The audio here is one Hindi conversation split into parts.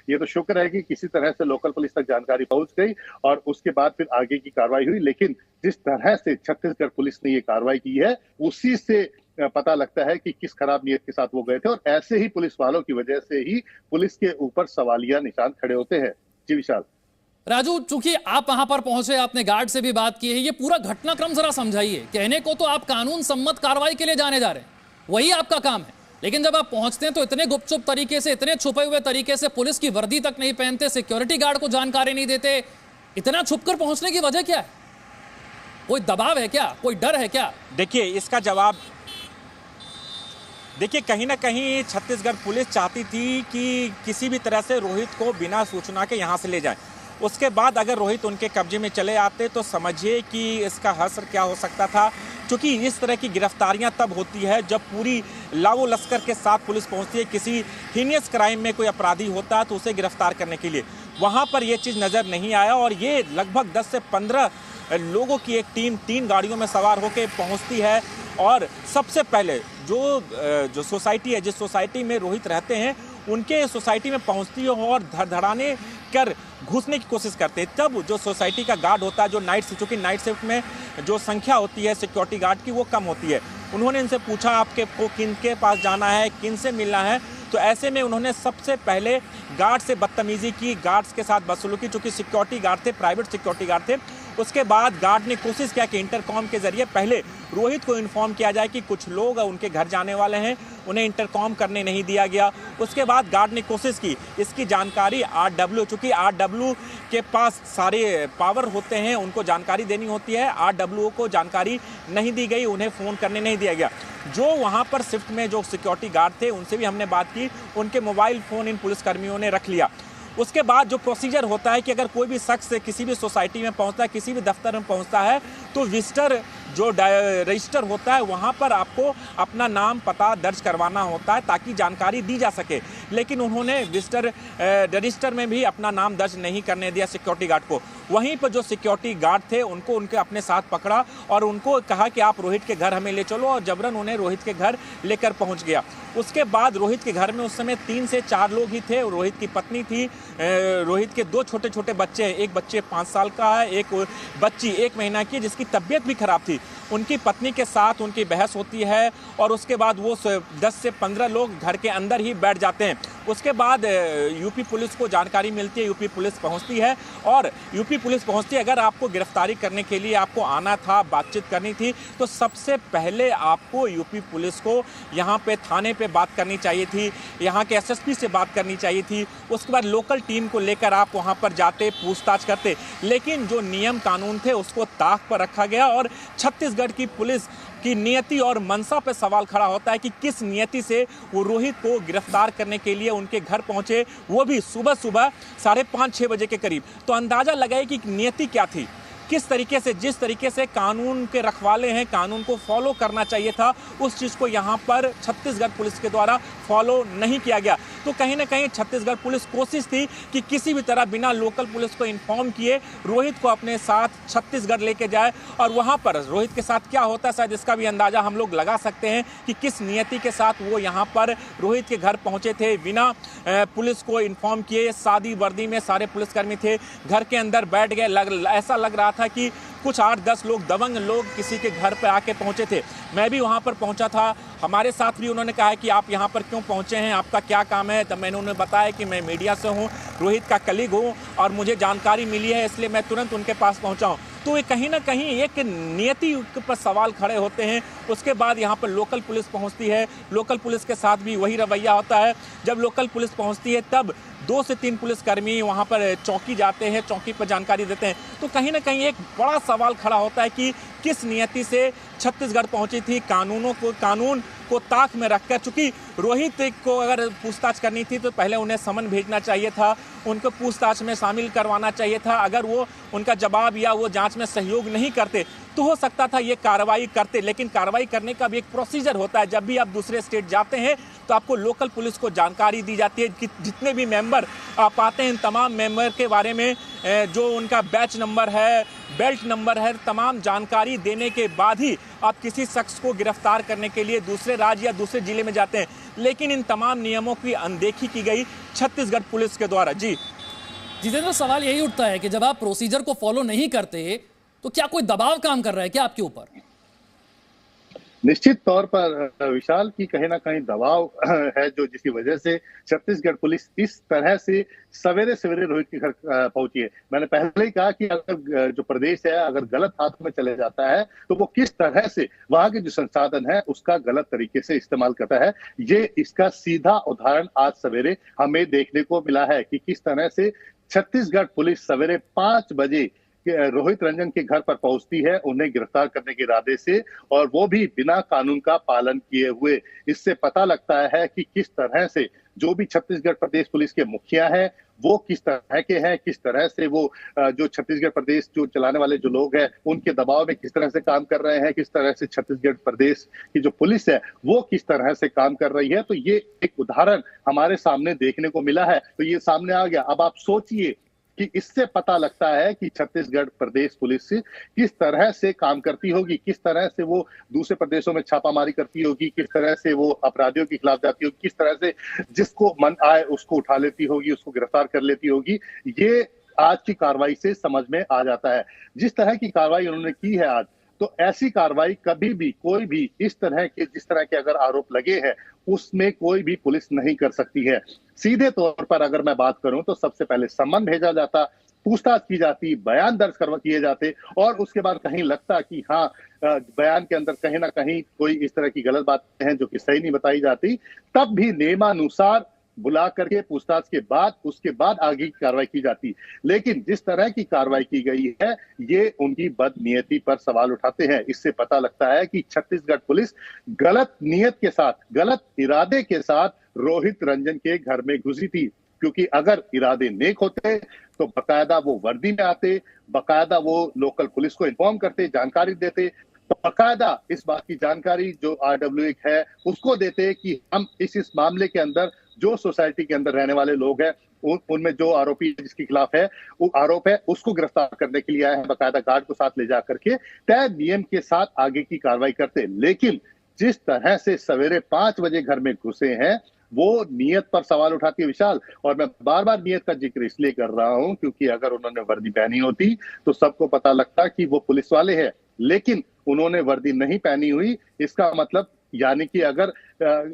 ये तो शुक्र है कि किसी तरह से लोकल पुलिस तक जानकारी पहुंच गई और उसके बाद फिर आगे की कार्रवाई हुई। लेकिन जिस तरह से छत्तीसगढ़ पुलिस ने ये कार्रवाई की है, उसी से पता लगता है कि किस खराब नियत के साथ वो गए थे और ऐसे ही पुलिस वालों की वजह से ही पुलिस के ऊपर सवालिया निशान खड़े होते हैं। जी विशाल। राजू, चूंकि आप वहां पर पहुंचे, आपने गार्ड से भी बात की है, ये पूरा घटनाक्रम जरा समझाइए। कहने को तो आप कानून सम्मत कार्रवाई के लिए जाने जा रहे हैं, वही आपका काम है, लेकिन जब आप पहुंचते हैं तो इतने गुपचुप तरीके से, इतने छुपे हुए तरीके से, पुलिस की वर्दी तक नहीं पहनते, सिक्योरिटी गार्ड को जानकारी नहीं देते। इतना छुपकर पहुंचने की वजह क्या है? कोई दबाव है क्या? कोई डर है क्या? देखिए, इसका जवाब देखिए, कहीं ना कहीं छत्तीसगढ़ पुलिस चाहती थी कि किसी भी तरह से रोहित को बिना सूचना के यहाँ से ले जाए। उसके बाद अगर रोहित उनके कब्जे में चले आते तो समझिए कि इसका असर क्या हो सकता था। क्योंकि इस तरह की गिरफ्तारियां तब होती है जब पूरी लावो लश्कर के साथ पुलिस पहुंचती है। किसी हीनियस क्राइम में कोई अपराधी होता है तो उसे गिरफ्तार करने के लिए। वहां पर यह चीज़ नज़र नहीं आया और ये लगभग 10 से 15 लोगों की एक टीम 3 गाड़ियों में सवार होकर पहुंचती है और सबसे पहले जो सोसाइटी है, जिस सोसाइटी में रोहित रहते हैं, उनके सोसाइटी में पहुंचती है और धड़धड़ाने कर घुसने की कोशिश करते हैं। तब जो सोसाइटी का गार्ड होता है, जो नाइट शिफ्ट, चूँकि नाइट शिफ्ट में जो संख्या होती है सिक्योरिटी गार्ड की वो कम होती है, उन्होंने इनसे पूछा आपके को किन के पास जाना है, किन से मिलना है। तो ऐसे में उन्होंने सबसे पहले गार्ड से बदतमीजी की, गार्ड्स के साथ बदसलूकी, चूँकि सिक्योरिटी गार्ड थे, प्राइवेट सिक्योरिटी गार्ड थे। उसके बाद गार्ड ने कोशिश किया कि इंटरकॉम के जरिए पहले रोहित को इन्फॉर्म किया जाए कि कुछ लोग उनके घर जाने वाले हैं, उन्हें इंटरकॉम करने नहीं दिया गया। उसके बाद गार्ड ने कोशिश की इसकी जानकारी आरडब्ल्यू, चूँकि आरडब्ल्यू के पास सारे पावर होते हैं, उनको जानकारी देनी होती है, आरडब्ल्यू को जानकारी नहीं दी गई, उन्हें फ़ोन करने नहीं दिया गया। जो वहाँ पर शिफ्ट में जो सिक्योरिटी गार्ड थे उनसे भी हमने बात की, उनके मोबाइल फ़ोन इन पुलिसकर्मियों ने रख लिया। उसके बाद जो प्रोसीजर होता है कि अगर कोई भी शख्स किसी भी सोसाइटी में पहुंचता है, किसी भी दफ्तर में पहुंचता है, तो विजिटर जो रजिस्टर होता है वहां पर आपको अपना नाम पता दर्ज करवाना होता है ताकि जानकारी दी जा सके। लेकिन उन्होंने विजिटर रजिस्टर में भी अपना नाम दर्ज नहीं करने दिया सिक्योरिटी गार्ड को। वहीं पर जो सिक्योरिटी गार्ड थे उनको उनके अपने साथ पकड़ा और उनको कहा कि आप रोहित के घर हमें ले चलो, और जबरन उन्हें रोहित के घर लेकर पहुंच गया। उसके बाद रोहित के घर में उस समय 3 से 4 लोग ही थे। रोहित की पत्नी थी, रोहित के 2 छोटे छोटे बच्चे हैं, एक बच्चे 5 साल का है, एक बच्ची 1 महीना की, जिसकी तबीयत भी खराब थी। उनकी पत्नी के साथ उनकी बहस होती है और उसके बाद वो 10 से 15 लोग घर के अंदर ही बैठ जाते हैं। उसके बाद यूपी पुलिस को जानकारी मिलती है, यूपी पुलिस पहुंचती है और यूपी पुलिस पहुंचती है, अगर आपको गिरफ्तारी करने के लिए आपको आना था, बातचीत करनी थी, तो सबसे पहले आपको यूपी पुलिस को यहाँ पे थाने पे बात करनी चाहिए थी, यहाँ के एसएसपी से बात करनी चाहिए थी। उसके बाद लोकल टीम को लेकर आप वहाँ पर जाते, पूछताछ करते। लेकिन जो नियम कानून थे उसको ताक पर रखा गया और छत्तीसगढ़ की पुलिस की नियति और मनसा पे सवाल खड़ा होता है कि किस नियति से वो रोहित को गिरफ्तार करने के लिए उनके घर पहुंचे, वो भी सुबह सुबह 5:30-6 बजे के करीब। तो अंदाजा लगाए कि नियति क्या थी, किस तरीके से, जिस तरीके से कानून के रखवाले हैं, कानून को फॉलो करना चाहिए था, उस चीज़ को यहाँ पर छत्तीसगढ़ पुलिस के द्वारा फॉलो नहीं किया गया। तो कहीं ना कहीं छत्तीसगढ़ पुलिस कोशिश थी कि किसी भी तरह बिना लोकल पुलिस को इन्फॉर्म किए रोहित को अपने साथ छत्तीसगढ़ लेके जाए और वहाँ पर रोहित के साथ क्या होता है शायद इसका भी अंदाज़ा हम लोग लगा सकते हैं कि किस नियति के साथ वो यहाँ पर रोहित के घर पहुँचे थे बिना पुलिस को इन्फॉर्म किए। सादी वर्दी में सारे पुलिसकर्मी थे, घर के अंदर बैठ गए। ऐसा लग रहा था कि कुछ 8-10 लोग, दबंग लोग किसी के घर पर आके पहुंचे थे। मैं भी वहां पर पहुंचा था, हमारे साथ भी उन्होंने कहा कि आप यहां पर क्यों पहुंचे हैं, आपका क्या काम है। तब मैंने उन्हें बताया कि मैं मीडिया से हूं, रोहित का कलीग हूं और मुझे जानकारी मिली है, इसलिए मैं तुरंत उनके पास पहुंचा हूं। तो ये कहीं ना कहीं एक नियति पर सवाल खड़े होते हैं। उसके बाद यहाँ पर लोकल पुलिस पहुँचती है, लोकल पुलिस के साथ भी वही रवैया होता है। जब लोकल पुलिस पहुँचती है तब 2 से 3 पुलिसकर्मी वहाँ पर चौकी जाते हैं, चौकी पर जानकारी देते हैं। तो कहीं ना कहीं एक बड़ा सवाल खड़ा होता है कि किस नियति से छत्तीसगढ़ पहुंची थी, कानून को ताक में रखकर। चूंकि रोहित को अगर पूछताछ करनी थी तो पहले उन्हें समन भेजना चाहिए था, उनको पूछताछ में शामिल करवाना चाहिए था। अगर वो उनका जवाब या वो जांच में सहयोग नहीं करते तो हो सकता था ये कार्रवाई करते। लेकिन कार्रवाई करने का भी एक प्रोसीजर होता है। जब भी आप दूसरे स्टेट जाते हैं तो आपको लोकल पुलिस को जानकारी दी जाती है कि जितने भी मेंबर आप आते हैं, तमाम मेंबर के बारे में जो उनका बैच नंबर है, बेल्ट नंबर है, तमाम जानकारी देने के बाद ही आप किसी शख्स को गिरफ्तार करने के लिए दूसरे राज्य या दूसरे जिले में जाते हैं। लेकिन इन तमाम नियमों की अनदेखी की गई छत्तीसगढ़ पुलिस के द्वारा। जी जितेंद्र, सवाल यही उठता है कि जब आप प्रोसीजर को फॉलो नहीं करते तो क्या कोई दबाव काम कर रहा है क्या आपके ऊपर? निश्चित तौर पर विशाल की कहीं ना कहीं दबाव है जो जिसकी वजह से छत्तीसगढ़ पुलिस इस तरह से सवेरे सवेरे रोहित के घर पहुंची है। मैंने पहले ही कहा कि अगर जो प्रदेश है अगर गलत हाथों में चले जाता है तो वो किस तरह से वहां के जो संसाधन है उसका गलत तरीके से इस्तेमाल करता है। ये इसका सीधा उदाहरण आज सवेरे हमें देखने को मिला है कि किस तरह से छत्तीसगढ़ पुलिस सवेरे 5 बजे रोहित रंजन के घर पर पहुंचती है उन्हें गिरफ्तार करने के इरादे से, और वो भी बिना कानून का पालन किए हुए। इससे पता लगता है कि किस तरह से जो भी छत्तीसगढ़ प्रदेश पुलिस के मुखिया हैं वो किस तरह के हैं, किस तरह से वो जो छत्तीसगढ़ प्रदेश जो चलाने वाले जो लोग हैं उनके दबाव में किस तरह से काम कर रहे हैं, किस तरह से छत्तीसगढ़ प्रदेश की जो पुलिस है वो किस तरह से काम कर रही है। तो ये एक उदाहरण हमारे सामने देखने को मिला है, तो ये सामने आ गया। अब आप सोचिए कि इससे पता लगता है कि छत्तीसगढ़ प्रदेश पुलिस किस तरह से काम करती होगी, किस तरह से वो दूसरे प्रदेशों में छापामारी करती होगी, किस तरह से वो अपराधियों के खिलाफ जाती होगी, किस तरह से जिसको मन आए उसको उठा लेती होगी, उसको गिरफ्तार कर लेती होगी। ये आज की कार्रवाई से समझ में आ जाता है। जिस तरह की कार्रवाई उन्होंने की है आज, तो ऐसी कार्रवाई कभी भी कोई भी इस तरह के जिस तरह के अगर आरोप लगे हैं उसमें कोई भी पुलिस नहीं कर सकती है। सीधे तौर पर अगर मैं बात करूं तो सबसे पहले सम्मन भेजा जाता, पूछताछ की जाती, बयान दर्ज किए जाते, और उसके बाद कहीं लगता कि हाँ बयान के अंदर कहीं ना कहीं कोई इस तरह की गलत बातें हैं जो कि सही नहीं बताई जाती, तब भी नियमानुसार बुला करके पूछताछ के बाद उसके बाद आगे की कार्रवाई की जाती। लेकिन जिस तरह की कार्रवाई की गई है ये उनकी बदनीयती पर सवाल उठाते हैं। इससे पता लगता है कि छत्तीसगढ़ पुलिस गलत नीयत के साथ, गलत इरादे के साथ रोहित रंजन के घर में घुसी थी, क्योंकि अगर इरादे नेक होते तो बकायदा वो वर्दी में आते, बकायदा वो लोकल पुलिस को इन्फॉर्म करते, जानकारी देते, बकायदा इस बात की जानकारी जो RWA है उसको देते कि हम इस मामले के अंदर जो सोसाइटी के अंदर रहने वाले लोग हैं उनमें जो आरोपी जिसके खिलाफ है वो आरोप है उसको गिरफ्तार करने के लिए आए हैं, बकायदा गार्ड को साथ ले जा करके तय नियम के साथ आगे की कार्रवाई करते। लेकिन जिस तरह से सवेरे 5 बजे घर में घुसे हैं वो नीयत पर सवाल उठाती है विशाल। और मैं बार बार नीयत का जिक्र इसलिए कर रहा हूं क्योंकि अगर उन्होंने वर्दी पहनी होती तो सबको पता लगता कि वो पुलिस वाले हैं, लेकिन उन्होंने वर्दी नहीं पहनी हुई। इसका मतलब यानी कि अगर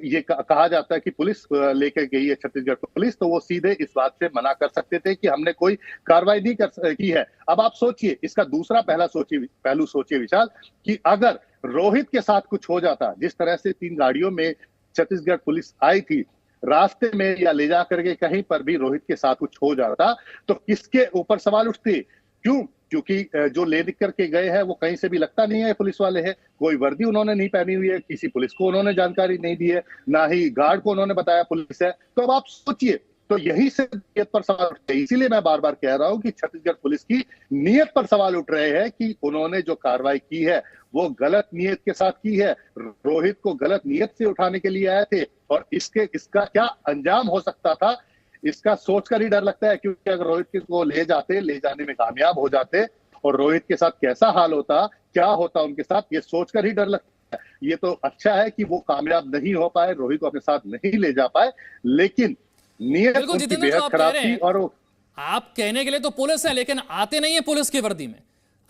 ये कहा जाता है कि पुलिस लेकर गई है छत्तीसगढ़ पुलिस, तो वो सीधे इस बात से मना कर सकते थे कि हमने कोई कार्रवाई नहीं की है। अब आप सोचिए, इसका दूसरा पहलू सोचिए विशाल, कि अगर रोहित के साथ कुछ हो जाता, जिस तरह से 3 गाड़ियों में छत्तीसगढ़ पुलिस आई थी, रास्ते में या ले जा करके कहीं पर भी रोहित के साथ कुछ हो जाता तो किसके ऊपर सवाल उठते? क्यों? क्योंकि जो ले करके गए हैं वो कहीं से भी लगता नहीं है पुलिस वाले हैं, कोई वर्दी उन्होंने नहीं पहनी हुई है, किसी पुलिस को उन्होंने जानकारी नहीं दी है, ना ही गार्ड को उन्होंने बताया पुलिस है। तो अब आप सोचिए, तो यही से नीयत पर सवाल उठते हैं। इसीलिए मैं बार बार कह रहा हूं कि छत्तीसगढ़ पुलिस की नीयत पर सवाल उठ रहे हैं कि उन्होंने जो कार्रवाई की है वो गलत नीयत के साथ की है, रोहित को गलत नीयत से उठाने के लिए आए थे, और इसका क्या अंजाम हो सकता था इसका सोचकर ही डर लगता है। क्योंकि अगर रोहित को ले जाने में कामयाब हो जाते और रोहित के साथ कैसा हाल होता, क्या होता उनके साथ, ये सोचकर ही डर लगता है। ये तो अच्छा है कि वो कामयाब नहीं हो पाए, रोहित को अपने साथ नहीं ले जा पाए, लेकिन नीयत उनकी बेहद खराब थी। और आप कहने के लिए तो पुलिस है, लेकिन आते नहीं है पुलिस की वर्दी में।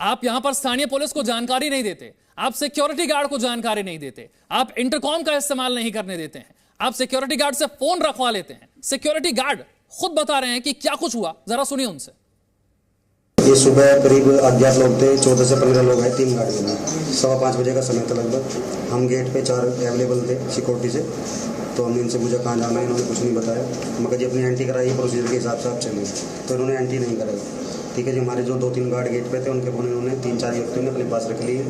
आप यहां पर स्थानीय पुलिस को जानकारी नहीं देते, आप सिक्योरिटी गार्ड को जानकारी नहीं देते, आप इंटरकॉम का इस्तेमाल नहीं करने देते हैं, आप सिक्योरिटी गार्ड से फोन रखवा लेते हैं। सिक्योरिटी गार्ड खुद बता रहे हैं कि क्या कुछ हुआ, जरा सुनिए उनसे। ये सुबह करीब अज्ञात लोग थे, 14 से 15 लोग हैं 3 गाड़ियों में। 5:15 बजे का समय था लगभग। हम गेट पे 4 अवेलेबल थे सिक्योरिटी से, तो हमने इनसे पूछा कहाँ जाना है, इन्होंने कुछ नहीं बताया। मगर जी अपनी एंट्री कराई प्रोसीजर के हिसाब से आप चले, तो इन्होंने एंट्री नहीं कराई। ठीक है जी, हमारे जो 2-3 गार्ड गेट पे थे उनके फोन इन्होंने 3-4 व्यक्तियों ने अपने पास रख लिए,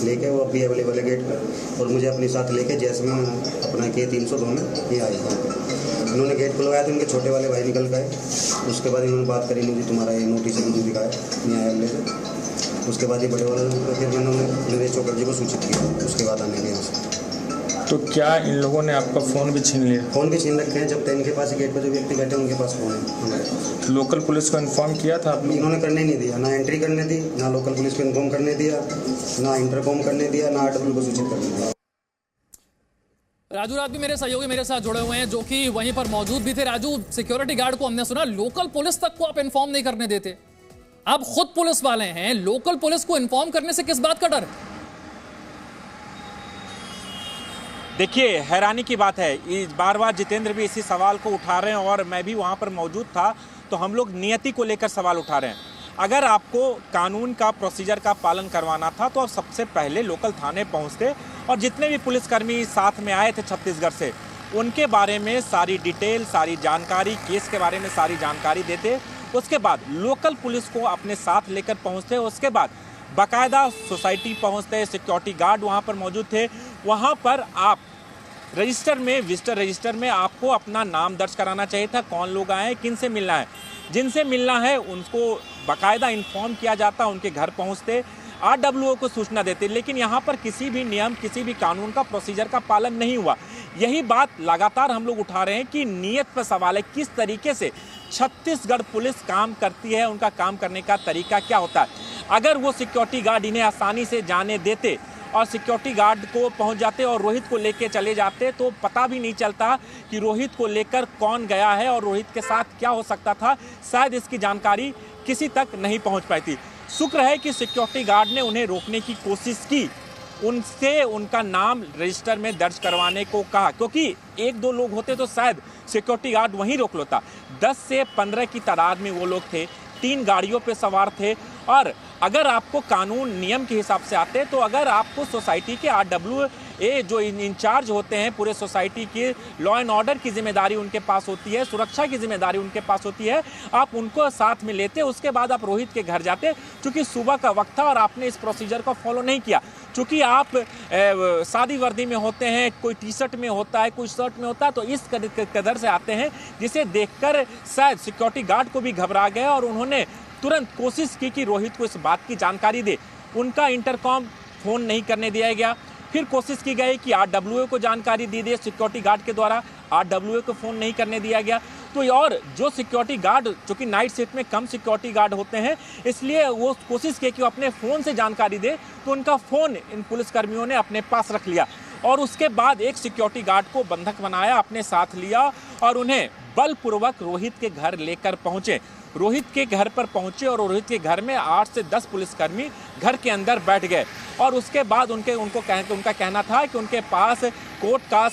लेके वो अभी अवेलेबल है गेट पर, और मुझे अपने साथ लेके जैसे में अपना के 302 में ये आए थे। इन्होंने गेट खुलवाया तो उनके छोटे वाले भाई निकल गए। उसके बाद इन्होंने बात करी, मुझे तुम्हारा ये नोटिस मुझे दिखाया न्यायालय से। उसके बाद ये बड़े वाले फिर मैंने नरेश चौकर्जी को सूचित किया, उसके बाद आने के यहाँ से। तो क्या इन लोगों ने आपका फ़ोन भी छीन लिया? फ़ोन भी छीन रखे हैं, जब इनके पास गेट पर जो व्यक्ति बैठे उनके पास फ़ोन है हमारे। लोकल पुलिस को इन्फॉर्म किया था आप लोग? इन्होंने करने नहीं दिया, ना एंट्री करने दी, ना लोकल पुलिस को इन्फॉर्म करने दिया, ना इंटरकॉम करने दिया, ना RWA को सूचित करने दिया। राजू रात भी मेरे सहयोगी मेरे साथ जुड़े हुए हैं जो कि वहीं पर मौजूद भी थे। राजू, सिक्योरिटी गार्ड को हमने सुना लोकल पुलिस तक को आप इन्फॉर्म नहीं करने देते। आप खुद पुलिस वाले हैं, लोकल पुलिस को इन्फॉर्म करने से किस बात का डर है? देखिए, हैरानी की बात है, बार बार जितेंद्र भी इसी सवाल को उठा रहे हैं और मैं भी वहां पर मौजूद था, तो हम लोग नियति को लेकर सवाल उठा रहे हैं। अगर आपको कानून का प्रोसीजर का पालन करवाना था तो आप सबसे पहले लोकल थाने पहुंचते और जितने भी पुलिसकर्मी साथ में आए थे छत्तीसगढ़ से, उनके बारे में सारी डिटेल, सारी जानकारी, केस के बारे में सारी जानकारी देते। उसके बाद लोकल पुलिस को अपने साथ लेकर पहुंचते। उसके बाद बाकायदा सोसाइटी पहुंचते, सिक्योरिटी गार्ड वहां पर मौजूद थे। वहां पर आप रजिस्टर में, विजिटर रजिस्टर में आपको अपना नाम दर्ज कराना चाहिए था, कौन लोग आए, किन से मिलना है। जिनसे मिलना है उनको बाकायदा इन्फॉर्म किया जाता, उनके घर पहुंचते, आरडब्ल्यूओ को सूचना देते। लेकिन यहाँ पर किसी भी नियम, किसी भी कानून का, प्रोसीजर का पालन नहीं हुआ। यही बात लगातार हम लोग उठा रहे हैं कि नीयत पर सवाल है, किस तरीके से छत्तीसगढ़ पुलिस काम करती है, उनका काम करने का तरीका क्या होता है। अगर वो सिक्योरिटी गार्ड इन्हें आसानी से जाने देते और सिक्योरिटी गार्ड को पहुंच जाते और रोहित को लेकर चले जाते, तो पता भी नहीं चलता कि रोहित को लेकर कौन गया है और रोहित के साथ क्या हो सकता था। शायद इसकी जानकारी किसी तक नहीं पहुंच पाई थी। शुक्र है कि सिक्योरिटी गार्ड ने उन्हें रोकने की कोशिश की, उनसे उनका नाम रजिस्टर में दर्ज करवाने को कहा, क्योंकि एक दो लोग होते तो शायद सिक्योरिटी गार्ड वहीं रोक लेता। 10 से 15 की तादाद में वो लोग थे, 3 गाड़ियों पे सवार थे। और अगर आपको कानून नियम के हिसाब से आते तो अगर आपको सोसाइटी के आरडब्ल्यूए जो इंचार्ज होते हैं पूरे सोसाइटी की, लॉ एंड ऑर्डर की जिम्मेदारी उनके पास होती है, सुरक्षा की जिम्मेदारी उनके पास होती है, आप उनको साथ में लेते, उसके बाद आप रोहित के घर जाते। चूंकि सुबह का वक्त था और आपने इस प्रोसीजर को फॉलो नहीं किया, चूंकि आप शादी वर्दी में होते हैं, कोई टी शर्ट में होता है, कोई शर्ट में होता है, तो इस कदर से आते हैं जिसे देखकर शायद सिक्योरिटी गार्ड को भी घबरा गए और उन्होंने तुरंत कोशिश की कि रोहित को इस बात की जानकारी दे। उनका इंटरकॉम फोन नहीं करने दिया गया। फिर कोशिश की गई कि आरडब्ल्यूए को जानकारी दी दे सिक्योरिटी गार्ड के द्वारा, आरडब्ल्यूए को फोन नहीं करने दिया गया। तो और जो सिक्योरिटी गार्ड, जो कि नाइट शिफ्ट में कम सिक्योरिटी गार्ड होते हैं, इसलिए वो कोशिश की कि वो अपने फ़ोन से जानकारी दे, तो उनका फ़ोन इन पुलिसकर्मियों ने अपने पास रख लिया और उसके बाद एक सिक्योरिटी गार्ड को बंधक बनाया, अपने साथ लिया और उन्हें बलपूर्वक रोहित के घर लेकर पहुंचे। रोहित के घर पर पहुंचे और रोहित के घर में 8 से 10 पुलिसकर्मी घर के अंदर बैठ गए और उसके बाद उनका कहना था कि उनके पास कोर्ट का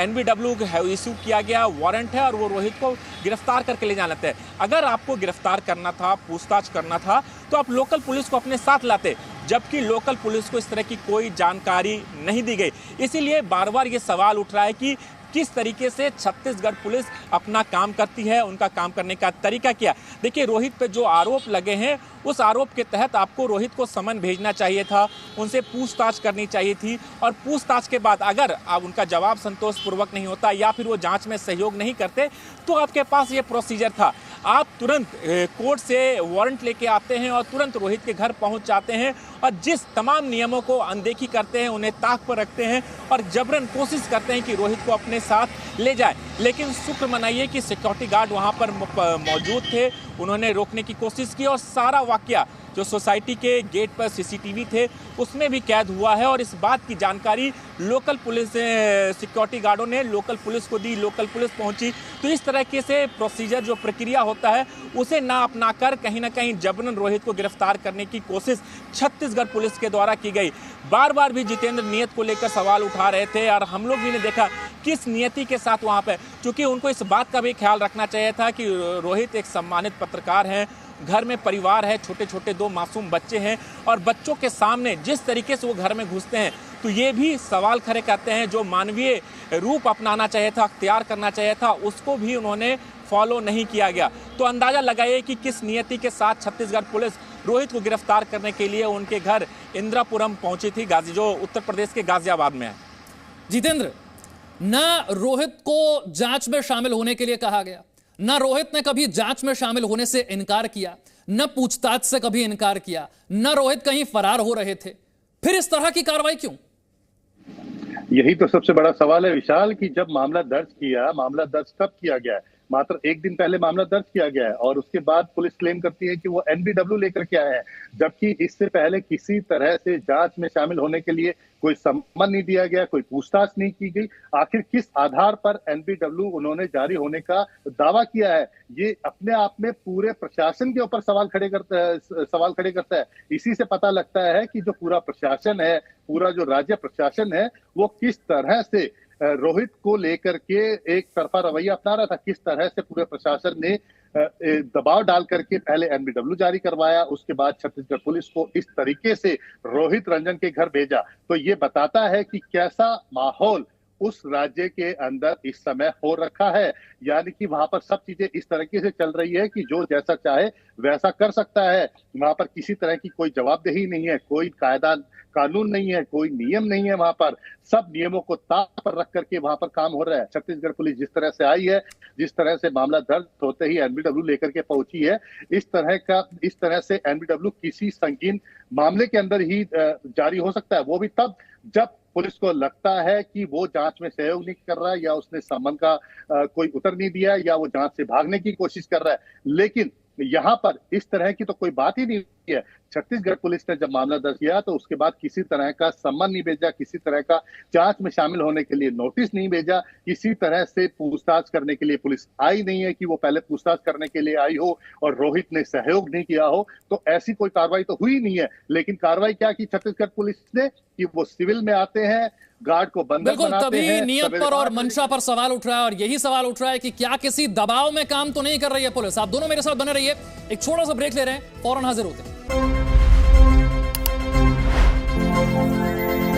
NBW इशू किया गया वारंट है और वो रोहित को गिरफ्तार करके ले जाना था। अगर आपको गिरफ्तार करना था, पूछताछ करना था, तो आप लोकल पुलिस को अपने साथ लाते, जबकि लोकल पुलिस को इस तरह की कोई जानकारी नहीं दी गई। इसीलिए बार बार ये सवाल उठ रहा है कि किस तरीके से छत्तीसगढ़ पुलिस अपना काम करती है, उनका काम करने का तरीका क्या। देखिए, रोहित पे जो आरोप लगे हैं, उस आरोप के तहत आपको रोहित को समन भेजना चाहिए था, उनसे पूछताछ करनी चाहिए थी और पूछताछ के बाद अगर आप उनका जवाब संतोषपूर्वक नहीं होता या फिर वो जांच में सहयोग नहीं करते, तो आपके पास ये प्रोसीजर था। आप तुरंत कोर्ट से वारंट लेके आते हैं और तुरंत रोहित के घर पहुंच जाते हैं और जिस तमाम नियमों को अनदेखी करते हैं, उन्हें ताक पर रखते हैं और जबरन कोशिश करते हैं कि रोहित को अपने साथ ले जाए। लेकिन शुक्र मनाइए कि सिक्योरिटी गार्ड वहां पर मौजूद थे, उन्होंने रोकने की कोशिश की और सारा वाकया जो सोसाइटी के गेट पर सीसीटीवी थे उसमें भी कैद हुआ है और इस बात की जानकारी लोकल पुलिस सिक्योरिटी गार्डों ने लोकल पुलिस को दी, लोकल पुलिस पहुंची। तो इस तरह से प्रोसीजर जो प्रक्रिया होता है उसे ना अपनाकर कहीं ना कहीं जबरन रोहित को गिरफ्तार करने की कोशिश छत्तीसगढ़ पुलिस के द्वारा की गई। बार बार भी जितेंद्र नियत को लेकर सवाल उठा रहे थे और हम लोग भी ने देखा किस नियति के साथ वहां पे, क्योंकि उनको इस बात का भी ख्याल रखना चाहिए था कि रोहित एक सम्मानित पत्रकार है, घर में परिवार है, छोटे छोटे 2 मासूम बच्चे हैं और बच्चों के सामने जिस तरीके से वो घर में घुसते हैं, तो ये भी सवाल खड़े करते हैं। जो मानवीय रूप अपनाना चाहिए था, अख्तियार करना चाहिए था, उसको भी उन्होंने फॉलो नहीं किया गया। तो अंदाजा लगाइए कि किस नियति के साथ छत्तीसगढ़ पुलिस रोहित को गिरफ्तार करने के लिए उनके घर इंदिरापुरम पहुंची थी, जो उत्तर प्रदेश के गाजियाबाद में है। जितेंद्र, ना रोहित को जांच में शामिल होने के लिए कहा गया, ना रोहित ने कभी जांच में शामिल होने से इनकार किया, न पूछताछ से कभी इनकार किया, न रोहित कहीं फरार हो रहे थे, फिर इस तरह की कार्रवाई क्यों? यही तो सबसे बड़ा सवाल है विशाल, कि जब मामला दर्ज कब किया गया है? मात्र एक दिन पहले मामला दर्ज किया गया है और उसके बाद पुलिस क्लेम करती है कि वो एनबीडब्ल्यू लेकर के आए हैं, जबकि इससे पहले किसी तरह से जांच में शामिल होने के लिए कोई सम्मन नहीं दिया गया, कोई पूछताछ नहीं की गई। आखिर किस आधार पर एनबीडब्ल्यू उन्होंने जारी होने का दावा किया है, ये अपने आप में पूरे प्रशासन के ऊपर सवाल खड़े करता है। इसी से पता लगता है कि जो पूरा प्रशासन है, पूरा जो राज्य प्रशासन है, वो किस तरह से रोहित को लेकर के एक तरफा रवैया अपना रहा था, किस तरह से पूरे प्रशासन ने दबाव डाल करके पहले एनबीडब्ल्यू जारी करवाया, उसके बाद छत्तीसगढ़ पुलिस को इस तरीके से रोहित रंजन के घर भेजा। तो ये बताता है कि कैसा माहौल उस राज्य के अंदर इस समय हो रखा है, यानी कि वहां पर सब चीजें इस तरीके से चल रही है कि जो जैसा चाहे वैसा कर सकता है। वहां पर किसी तरह की कोई जवाबदेही नहीं है, कोई कायदा कानून नहीं है, कोई नियम नहीं है। वहां पर सब नियमों को ताक पर रख करके वहां पर काम हो रहा है। छत्तीसगढ़ पुलिस जिस तरह से आई है, जिस तरह से मामला दर्ज होते ही एनबीडब्ल्यू लेकर के पहुंची है, इस तरह से एनबीडब्ल्यू किसी संगीन मामले के अंदर ही जारी हो सकता है, वो भी तब जब पुलिस को लगता है कि वो जांच में सहयोग नहीं कर रहा है, या उसने सम्मन का कोई उत्तर नहीं दिया, या वो जांच से भागने की कोशिश कर रहा है। लेकिन यहाँ पर इस तरह की तो कोई बात ही नहीं है। छत्तीसगढ़ पुलिस ने जब मामला दर्ज किया तो उसके बाद किसी तरह का सम्मन नहीं भेजा, किसी तरह का जांच में शामिल होने के लिए नोटिस नहीं भेजा, किसी तरह से पूछताछ करने के लिए पुलिस आई नहीं है कि वो पहले पूछताछ करने के लिए आई हो और रोहित ने सहयोग नहीं किया हो। तो ऐसी कोई कार्रवाई तो हुई नहीं है। लेकिन कार्रवाई क्या की छत्तीसगढ़ पुलिस ने कि वो सिविल में आते हैं, गार्ड को बंधक बनाते हैं। तभी नियत पर और मंशा पर सवाल उठ रहा है, और यही सवाल उठ रहा है कि क्या किसी दबाव में काम तो नहीं कर रही है पुलिस। आप दोनों मेरे साथ बने रहिए, एक छोटा सा ब्रेक ले रहे हैं, फौरन हाजिर होते हैं।